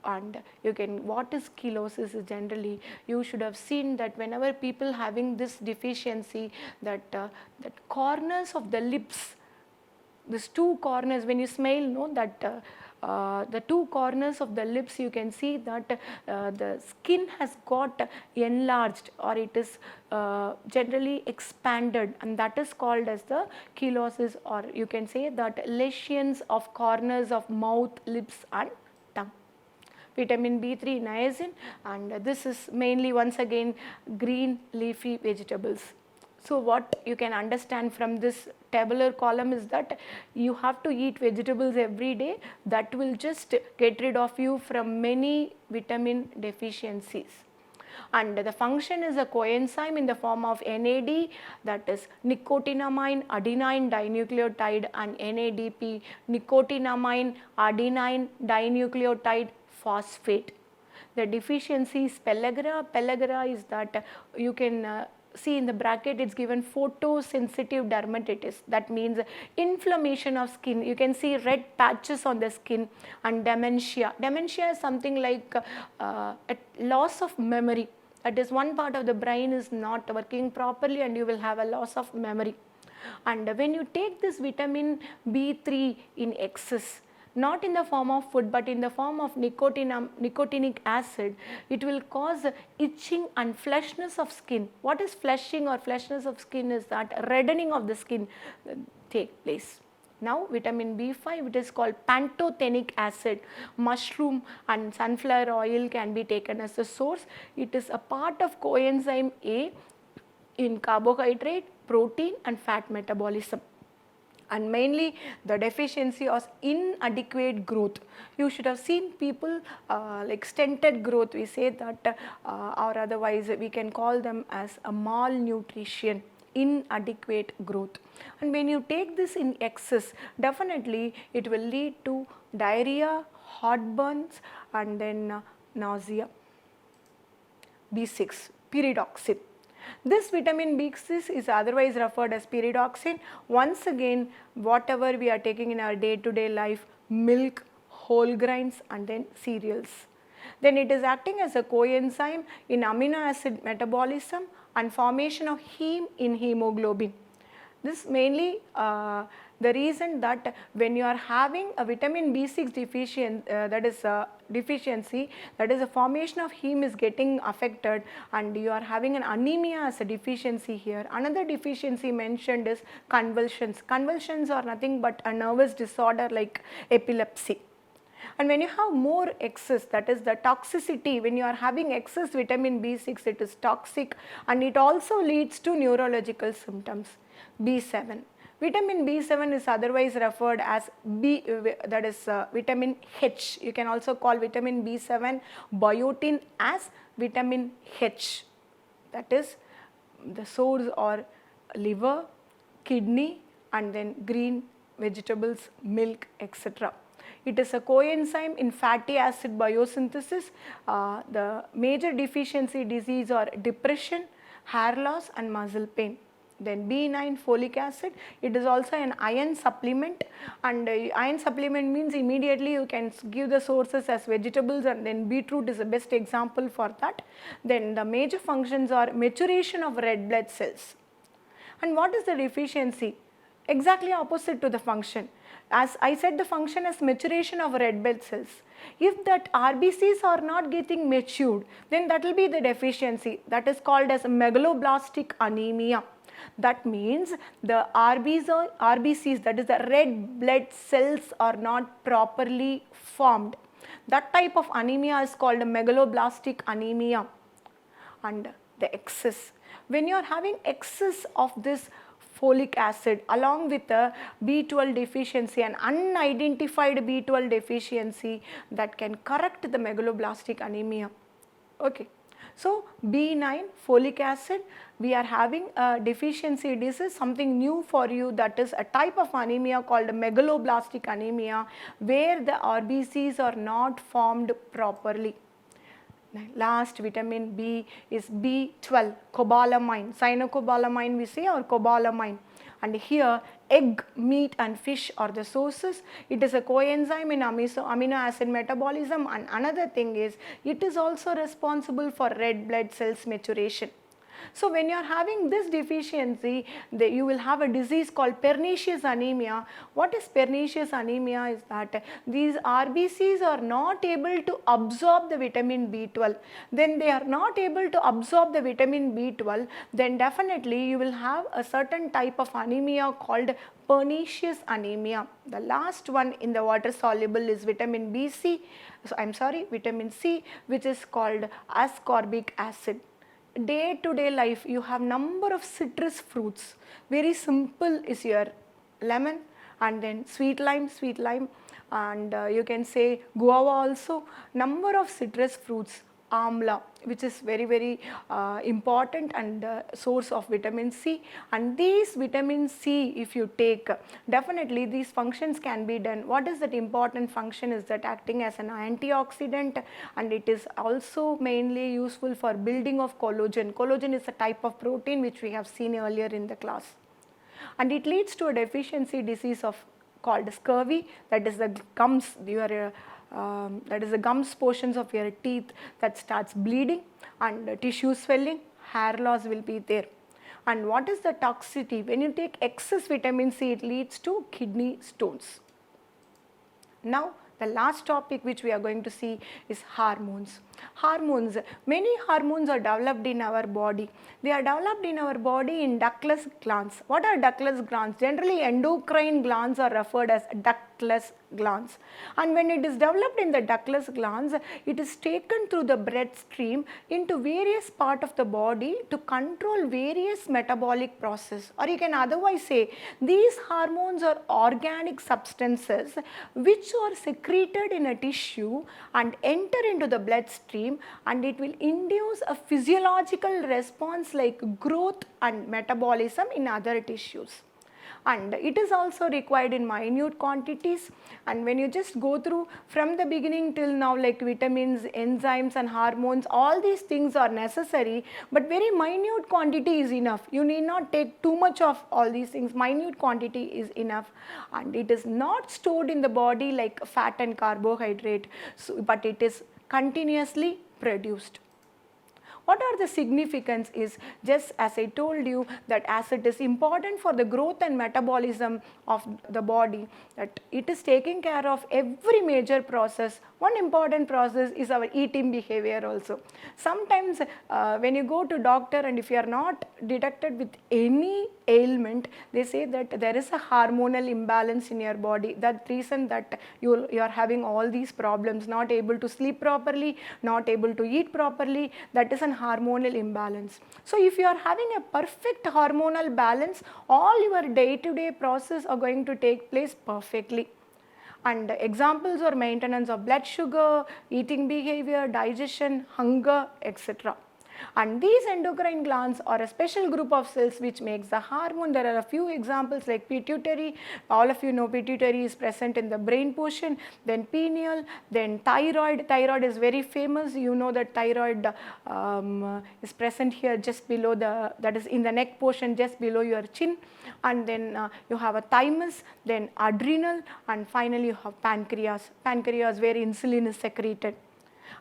Speaker 2: And you can, what is chelosis is generally, you should have seen that whenever people having this deficiency, that corners of the lips, these two corners, when you smell, no, that the two corners of the lips, you can see that the skin has got enlarged, or it is generally expanded, and that is called as the chelosis, or you can say that lesions of corners of mouth, lips and tongue. Vitamin B3 niacin, and this is mainly once again green leafy vegetables. So what you can understand from this tabular column is that you have to eat vegetables every day. That will just get rid of you from many vitamin deficiencies. And the function is a coenzyme in the form of NAD, that is nicotinamine adenine dinucleotide, and NADP, nicotinamine adenine dinucleotide phosphate. The deficiency is pellagra. Pellagra is that you can see in the bracket, it's given photosensitive dermatitis. That means inflammation of skin. You can see red patches on the skin. And dementia. Dementia is something like a loss of memory. That is, one part of the brain is not working properly and you will have a loss of memory. And when you take this vitamin B3 in excess, not in the form of food but in the form of nicotinic acid, it will cause itching and fleshness of skin. What is fleshing or fleshness of skin is that reddening of the skin take place. Now vitamin B5, it is called pantothenic acid. Mushroom and sunflower oil can be taken as a source. It is a part of coenzyme A in carbohydrate, protein and fat metabolism. And mainly the deficiency of inadequate growth. You should have seen people like stunted growth, we say that, or otherwise we can call them as a malnutrition, inadequate growth. And when you take this in excess, definitely it will lead to diarrhea, heartburns and then nausea. B6, pyridoxine. This vitamin B6 is otherwise referred as pyridoxine. Once again, whatever we are taking in our day-to-day life, milk, whole grains and then cereals. Then it is acting as a coenzyme in amino acid metabolism and formation of heme in hemoglobin. This mainly the reason that when you are having a vitamin B6 deficiency, that is a formation of heme is getting affected and you are having an anemia as a deficiency here. Another deficiency mentioned is convulsions. Convulsions are nothing but a nervous disorder like epilepsy. And when you have more excess, that is the toxicity, when you are having excess vitamin B6, it is toxic and it also leads to neurological symptoms. B7. Vitamin B7 is otherwise referred as vitamin H. You can also call vitamin B7 biotin as vitamin H. That is the source or liver, kidney and then green vegetables, milk, etc. It is a coenzyme in fatty acid biosynthesis. The major deficiency disease are depression, hair loss and muscle pain. Then B9, folic acid, it is also an iron supplement, and iron supplement means immediately you can give the sources as vegetables, and then beetroot is the best example for that. Then the major functions are maturation of red blood cells. And what is the deficiency? Exactly opposite to the function. As I said, the function is maturation of red blood cells. If that RBCs are not getting matured, then that will be the deficiency. That is called as megaloblastic anemia. That means the RBCs, that is the red blood cells, are not properly formed. That type of anemia is called megaloblastic anemia. And the excess, when you are having excess of this folic acid along with a B12 deficiency, an unidentified B12 deficiency, that can correct the megaloblastic anemia. Okay. So B9, folic acid, we are having a deficiency. This is something new for you, that is a type of anemia called megaloblastic anemia, where the RBCs are not formed properly. Last vitamin B is B12, cobalamin, cyanocobalamin we say, or cobalamin. And here egg, meat and fish are the sources. It is a coenzyme in amino acid metabolism, and another thing is it is also responsible for red blood cells maturation. So when you are having this deficiency, you will have a disease called pernicious anemia. What is pernicious anemia is that these RBCs are not able to absorb the vitamin B12. Then they are not able to absorb the vitamin B12, then definitely you will have a certain type of anemia called pernicious anemia. The last one in the water soluble is vitamin BC, vitamin C, which is called ascorbic acid. Day to day life, you have number of citrus fruits. Very simple is your lemon, and then sweet lime, and you can say guava also. Number of citrus fruits, amla, which is very important and source of vitamin C. And these vitamin C, if you take, definitely these functions can be done. What is that important function is that acting as an antioxidant, and it is also mainly useful for building of collagen. Collagen is a type of protein which we have seen earlier in the class. And it leads to a deficiency disease of called scurvy, that is the gums, that is the gums portions of your teeth that starts bleeding, and tissue swelling, hair loss will be there. And what is the toxicity? When you take excess vitamin C, it leads to kidney stones. Now the last topic which we are going to see is hormones. Hormones, many hormones are developed in our body. They are developed in our body in ductless glands. What are ductless glands? Generally endocrine glands are referred as ductless glands. And when it is developed in the ductless glands, it is taken through the bloodstream into various parts of the body to control various metabolic process. Or you can otherwise say these hormones are organic substances which are secreted in a tissue and enter into the bloodstream, and it will induce a physiological response like growth and metabolism in other tissues. And it is also required in minute quantities. And when you just go through from the beginning till now, like vitamins, enzymes and hormones, all these things are necessary, but very minute quantity is enough. You need not take too much of all these things. Minute quantity is enough, and it is not stored in the body like fat and carbohydrate, but it is continuously produced. What are the significance is, just as I told you, that as it is important for the growth and metabolism of the body, that it is taking care of every major process. One important process is our eating behavior also. Sometimes when you go to doctor and if you are not detected with any ailment, they say that there is a hormonal imbalance in your body. That's the reason that you are having all these problems, not able to sleep properly, not able to eat properly. That is an hormonal imbalance. So if you are having a perfect hormonal balance, all your day-to-day process are going to take place perfectly. And examples are maintenance of blood sugar, eating behavior, digestion, hunger, etc. And these endocrine glands are a special group of cells which makes the hormone. There are a few examples like pituitary. All of you know pituitary is present in the brain portion, then pineal, then thyroid. Thyroid is very famous. You know that thyroid is present here just below that is in the neck portion just below your chin. And then you have a thymus, then adrenal, and finally you have pancreas. Pancreas where insulin is secreted.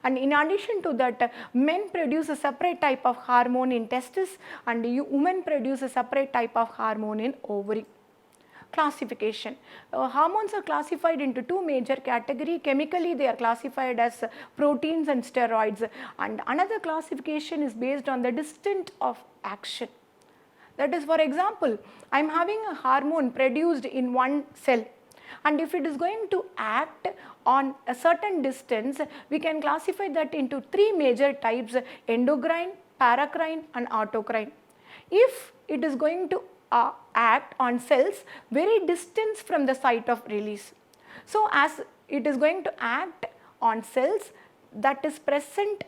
Speaker 2: And in addition to that, men produce a separate type of hormone in testis, and women produce a separate type of hormone in ovary. Classification. Hormones are classified into two major categories. Chemically, they are classified as proteins and steroids. And another classification is based on the distance of action. That is, for example, I am having a hormone produced in one cell, and if it is going to act on a certain distance, we can classify that into three major types: endocrine, paracrine and autocrine. If it is going to act on cells very distant from the site of release, so as it is going to act on cells that is present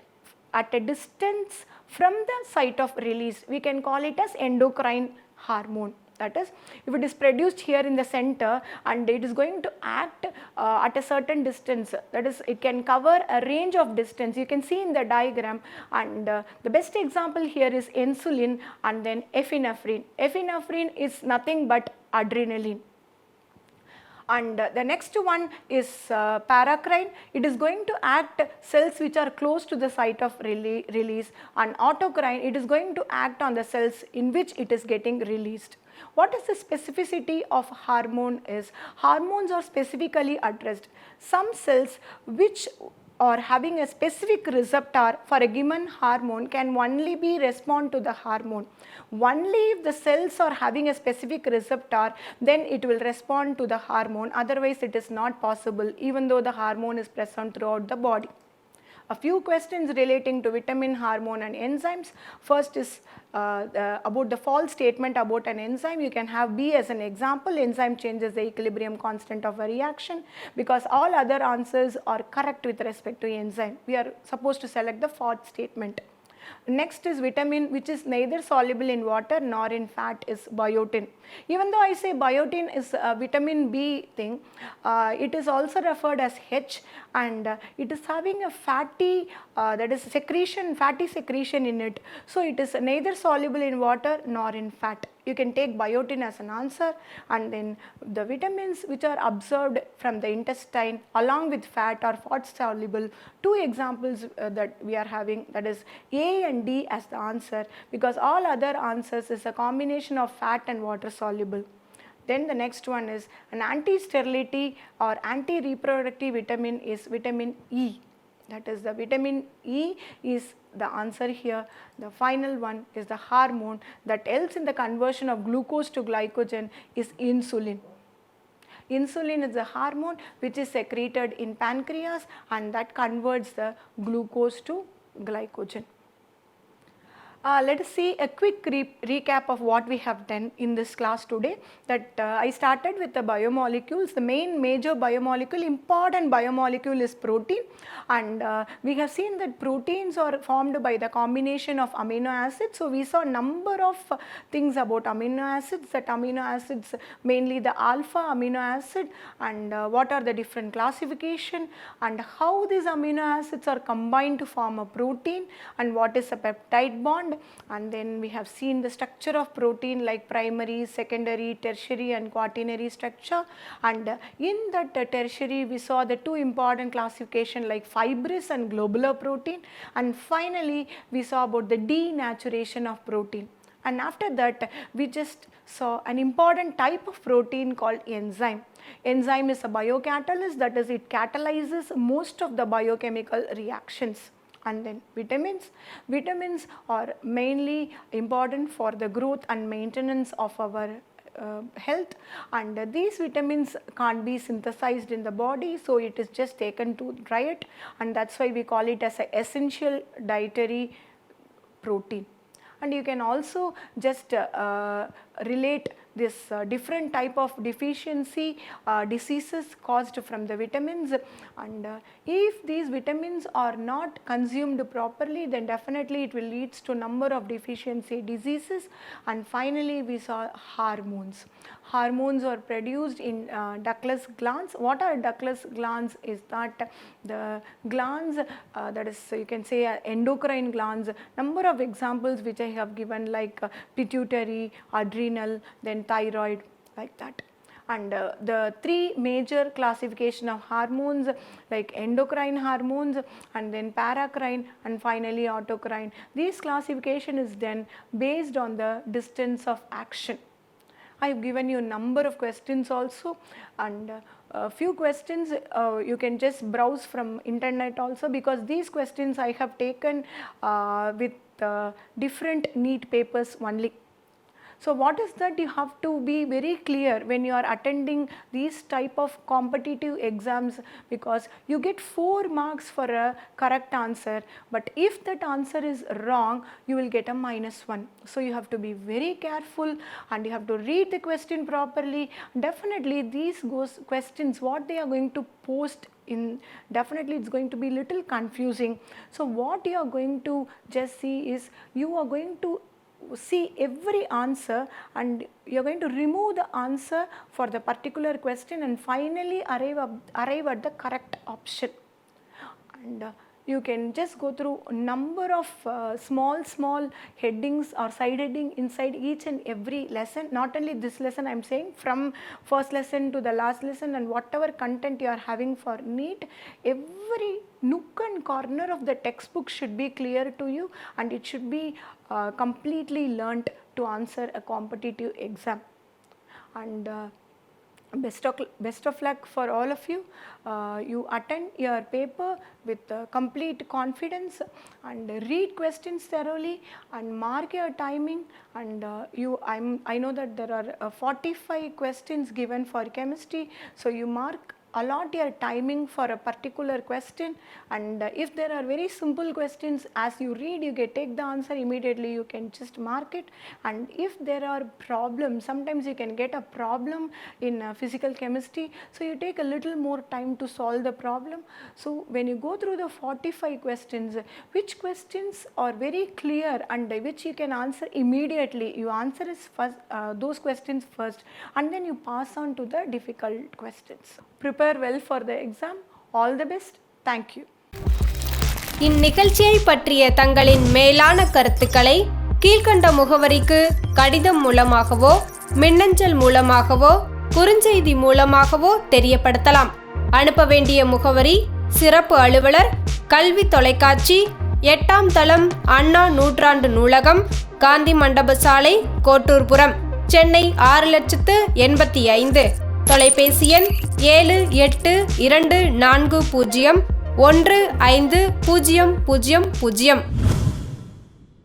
Speaker 2: at a distance from the site of release, we can call it as endocrine hormone. That is, if it is produced here in the center and it is going to act at a certain distance, that is, it can cover a range of distance. You can see in the diagram, and the best example here is insulin and then epinephrine. Epinephrine is nothing but adrenaline. And the next one is paracrine. It is going to act cells which are close to the site of release, and autocrine, it is going to act on the cells in which it is getting released. What is the specificity of hormone is? Hormones are specifically addressed. Some cells which or having a specific receptor for a given hormone can only be respond to the hormone. Only if the cells are having a specific receptor, then it will respond to the hormone, otherwise it is not possible even though the hormone is present throughout the body. A few questions relating to vitamin, hormone and enzymes. First is about the false statement about an enzyme. You can have B as an example. Enzyme changes the equilibrium constant of a reaction, because all other answers are correct with respect to enzyme. We are supposed to select the false statement. Next is vitamin, which is neither soluble in water nor in fat, is biotin. Even though I say biotin is a vitamin B thing, it is also referred as H, and it is having a fatty that is fatty secretion in it. So it is neither soluble in water nor in fat. You can take biotin as an answer, and then the vitamins which are absorbed from the intestine along with fat are fat soluble. Two examples that we are having, that is A and D as the answer, because all other answers is a combination of fat and water soluble. Then the next one is an anti-sterility or anti-reproductive vitamin is vitamin E. That is, the vitamin E is the answer here. The final one is the hormone that helps in the conversion of glucose to glycogen is insulin. Insulin is a hormone which is secreted in pancreas, and that converts the glucose to glycogen. Let us see a quick recap of what we have done in this class today. That I started with the biomolecules. The major biomolecule, important biomolecule is protein, and we have seen that proteins are formed by the combination of amino acids. So we saw a number of things about amino acids, that amino acids mainly the alpha amino acid, and what are the different classification, and how these amino acids are combined to form a protein, and what is a peptide bond. And then we have seen the structure of protein like primary, secondary, tertiary and quaternary structure, and in that tertiary we saw the two important classification like fibrous and globular protein, and finally we saw about the denaturation of protein. And after that we just saw an important type of protein called enzyme. Enzyme is a biocatalyst, that is, it catalyzes most of the biochemical reactions. And then vitamins. Vitamins are mainly important for the growth and maintenance of our health, and these vitamins can't be synthesized in the body, so it is just taken to diet, and that's why we call it as an essential dietary protein. And you can also just relate this different type of deficiency diseases caused from the vitamins, and if these vitamins are not consumed properly, then definitely it will lead to number of deficiency diseases. And finally we saw hormones. Hormones are produced in ductless glands. What are ductless glands is that the glands that is, you can say endocrine glands. Number of examples which I have given, like pituitary, adrenal, then thyroid, like that. And the three major classification of hormones like endocrine hormones, and then paracrine, and finally autocrine. This classification is done based on the distance of action. I have given you a number of questions also, and a few questions you can just browse from internet also, because these questions I have taken with different NEET papers only. So what is that, you have to be very clear when you are attending these type of competitive exams, because you get 4 marks for a correct answer, but if that answer is wrong you will get a -1. So you have to be very careful, and you have to read the question properly. Definitely these questions what they are going to post in, definitely it's going to be little confusing. So what you are going to just see is, you are going to see every answer, and you are going to remove the answer for the particular question, and finally arrive at the correct option. And you can just go through a number of small headings or side heading inside each and every lesson. Not only this lesson I am saying, from first lesson to the last lesson, and whatever content you are having for NEET, every nook and corner of the textbook should be clear to you, and it should be completely learnt to answer a competitive exam. And best of luck for all of you. You attend your paper with complete confidence and read questions thoroughly and mark your timing. And I know that there are 45 questions given for chemistry, so you allot your timing for a particular question, and if there are very simple questions, as you read you take the answer immediately, you can just mark it. And if there are problems, sometimes you can get a problem in physical chemistry, so you take a little more time to solve the problem. So when you go through the 45 questions, which questions are very clear and which you can answer immediately, you answer those questions first, and then you pass on to the difficult questions. Prepare well for the exam. All the best. Thank you.
Speaker 1: இந்நிகழ்ச்சியை பற்றிய தங்களின் மேலான கருத்துக்களை கீழ்க்கண்ட முகவரிக்கு கடிதம் மூலமாகவோ, மின்னஞ்சல் மூலமாகவோ, குறுஞ்செய்தி மூலமாகவோ தெரியப்படுத்தலாம். அனுப்ப வேண்டிய முகவரி: சிறப்பு அலுவலர், கல்வி தொலைக்காட்சி, 8ஆம் தளம், அண்ணா நூற்றாண்டு நூலகம், காந்தி மண்டப சாலை, கோட்டூர்புரம், சென்னை 6085. தொலைபேசி எண் 7824015000.